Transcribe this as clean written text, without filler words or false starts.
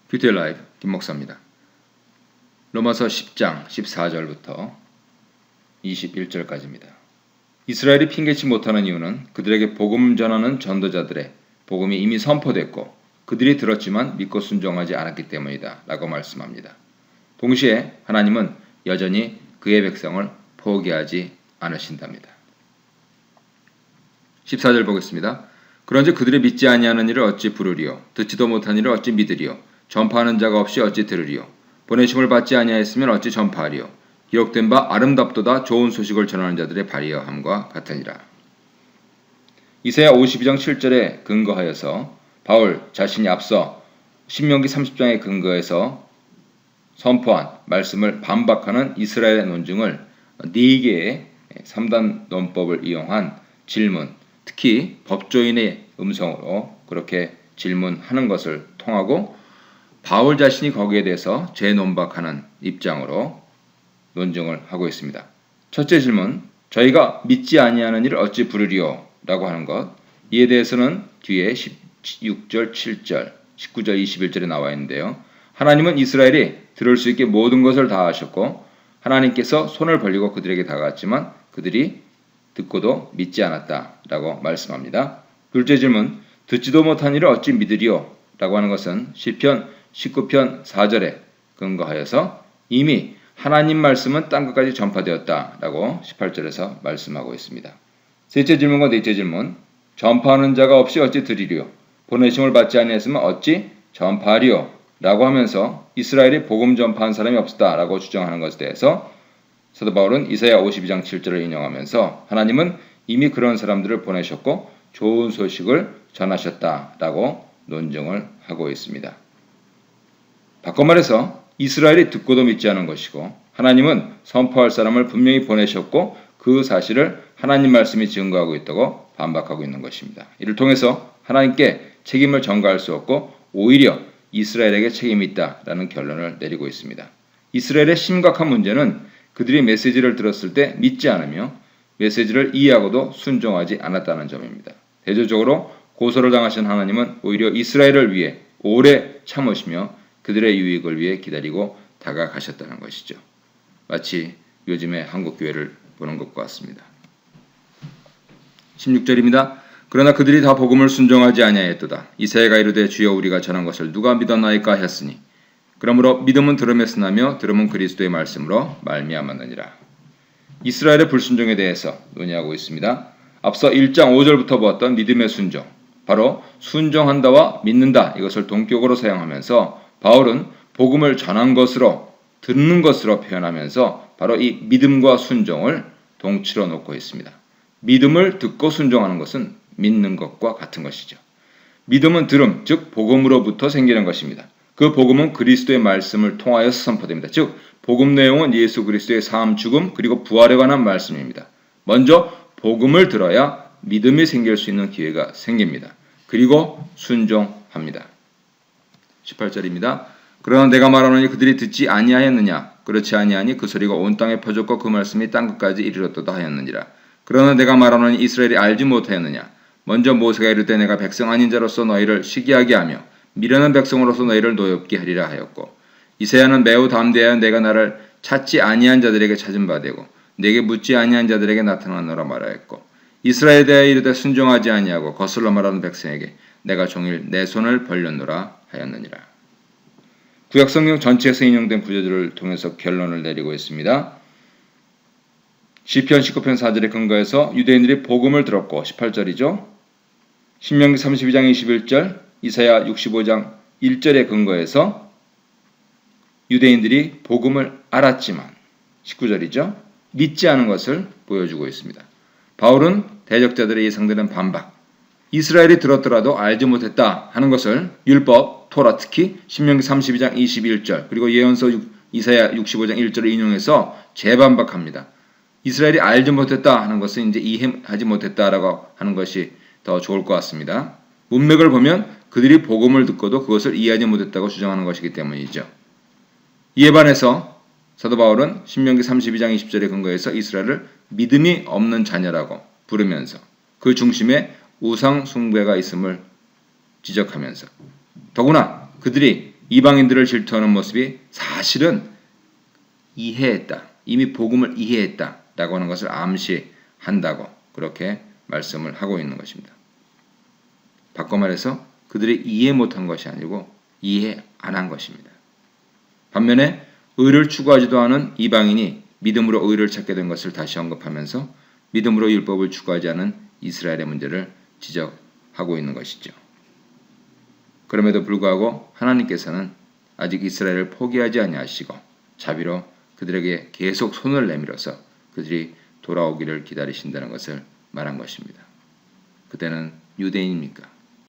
뷰티 라이브 김목사입니다. 로마서 10장 14절부터 21절까지입니다. 이스라엘이 핑계치 못하는 이유는 그들에게 복음 전하는 전도자들의 복음이 이미 선포됐고 그들이 들었지만 믿고 순종하지 않았기 때문이다 라고 말씀합니다. 동시에 하나님은 여전히 그의 백성을 포기하지 않으신답니다. 14절 보겠습니다. 그런즉 그들이 믿지 아니하는 일을 어찌 부르리요 듣지도 못한 일을 어찌 믿으리요 전파하는 자가 없이 어찌 들으리요 보내심을 받지 아니하였으면 어찌 전파하리요 기록된 바 아름답도다 좋은 소식을 전하는 자들의 발이여함과 같으니라. 이사야 52장 7절에 근거하여서 바울 자신이 앞서 신명기 30장에 근거해서 선포한 말씀을 반박하는 이스라엘의 논증을 4개의 3단 논법을 이용한 질문, 특히 법조인의 음성으로 그렇게 질문하는 것을 통하고 바울 자신이 거기에 대해서 재논박하는 입장으로 논증을 하고 있습니다. 첫째 질문, 저희가 믿지 아니하는 일을 어찌 부르리요? 라고 하는 것, 이에 대해서는 뒤에 16절, 7절, 19절, 21절에 나와 있는데요. 하나님은 이스라엘이 들을 수 있게 모든 것을 다 하셨고 하나님께서 손을 벌리고 그들에게 다가갔지만 그들이 듣고도 믿지 않았다라고 말씀합니다. 둘째 질문, 듣지도 못한 일을 어찌 믿으리요? 라고 하는 것은 시편 19편 4절에 근거하여서 이미 하나님 말씀은 땅끝까지 전파되었다라고 18절에서 말씀하고 있습니다. 셋째 질문과 넷째 질문, 전파하는 자가 없이 어찌 들으리요? 보내심을 받지 아니했으면 어찌 전파하리요? 라고 하면서 이스라엘이 복음 전파한 사람이 없었다라고 주장하는 것에 대해서 사도 바울은 이사야 52장 7절을 인용하면서 하나님은 이미 그런 사람들을 보내셨고 좋은 소식을 전하셨다라고 논증을 하고 있습니다. 바꿔 말해서 이스라엘이 듣고도 믿지 않은 것이고 하나님은 선포할 사람을 분명히 보내셨고 그 사실을 하나님 말씀이 증거하고 있다고 반박하고 있는 것입니다. 이를 통해서 하나님께 책임을 전가할 수 없고 오히려 이스라엘에게 책임이 있다라는 결론을 내리고 있습니다. 이스라엘의 심각한 문제는 그들이 메시지를 들었을 때 믿지 않으며 메시지를 이해하고도 순종하지 않았다는 점입니다. 대조적으로 고소를 당하신 하나님은 오히려 이스라엘을 위해 오래 참으시며 그들의 유익을 위해 기다리고 다가가셨다는 것이죠. 마치 요즘의 한국교회를 보는 것과 같습니다. 16절입니다. 그러나 그들이 다 복음을 순종하지 아니하였도다. 이사야가 이르되 주여 우리가 전한 것을 누가 믿었나이까 하였으니 그러므로 믿음은 들음에서 나며 들음은 그리스도의 말씀으로 말미암았느니라. 이스라엘의 불순종에 대해서 논의하고 있습니다. 앞서 1장 5절부터 보았던 믿음의 순종, 바로 순종한다와 믿는다 이것을 동격으로 사용하면서 바울은 복음을 전한 것으로 듣는 것으로 표현하면서 바로 이 믿음과 순종을 동치로 놓고 있습니다. 믿음을 듣고 순종하는 것은 믿는 것과 같은 것이죠. 믿음은 들음, 즉 복음으로부터 생기는 것입니다. 그 복음은 그리스도의 말씀을 통하여서 선포됩니다. 즉 복음 내용은 예수 그리스도의 삶, 죽음 그리고 부활에 관한 말씀입니다. 먼저 복음을 들어야 믿음이 생길 수 있는 기회가 생깁니다. 그리고 순종합니다. 18절입니다. 그러나 내가 말하노니 그들이 듣지 아니하였느냐? 그렇지 아니하니 그 소리가 온 땅에 퍼졌고 그 말씀이 땅끝까지 이르렀도다 하였느니라. 그러나 내가 말하노니 이스라엘이 알지 못하였느냐? 먼저 모세가 이르되 내가 백성 아닌 자로서 너희를 시기하게 하며 미련한 백성으로서 너희를 노엽게 하리라 하였고 이사야는 매우 담대하여 내가 나를 찾지 아니한 자들에게 찾은 바 되고 내게 묻지 아니한 자들에게 나타나노라 말하였고 이스라엘에 대하여 이르되 순종하지 아니하고 거슬러 말하는 백성에게 내가 종일 내 손을 벌렸노라 하였느니라. 구약성경 전체에서 인용된 구절들을 통해서 결론을 내리고 있습니다. 시편 19편 4절에 근거해서 유대인들이 복음을 들었고 18절이죠. 신명기 32장 21절, 이사야 65장 1절에 근거해서 유대인들이 복음을 알았지만 19절이죠. 믿지 않은 것을 보여주고 있습니다. 바울은 대적자들의 예상되는 반박, 이스라엘이 들었더라도 알지 못했다 하는 것을 율법, 토라 특히 신명기 32장 21절 그리고 예언서 이사야 65장 1절을 인용해서 재반박합니다. 이스라엘이 알지 못했다 하는 것은 이제 이해하지 못했다라고 하는 것이 더 좋을 것 같습니다. 문맥을 보면 그들이 복음을 듣고도 그것을 이해하지 못했다고 주장하는 것이기 때문이죠. 이에 반해서 사도 바울은 신명기 32장 20절에 근거해서 이스라엘을 믿음이 없는 자녀라고 부르면서 그 중심에 우상 숭배가 있음을 지적하면서 더구나 그들이 이방인들을 질투하는 모습이 사실은 이해했다. 이미 복음을 이해했다라고 하는 것을 암시한다고 그렇게 말씀을 하고 있는 것입니다. 바꿔 말해서 그들이 이해 못한 것이 아니고 이해 안 한 것입니다. 반면에 의를 추구하지도 않은 이방인이 믿음으로 의를 찾게 된 것을 다시 언급하면서 믿음으로 율법을 추구하지 않은 이스라엘의 문제를 지적하고 있는 것이죠. 그럼에도 불구하고 하나님께서는 아직 이스라엘을 포기하지 아니하시고 자비로 그들에게 계속 손을 내밀어서 그들이 돌아오기를 기다리신다는 것을 말한 것입니다. 그때는 유대인입니까?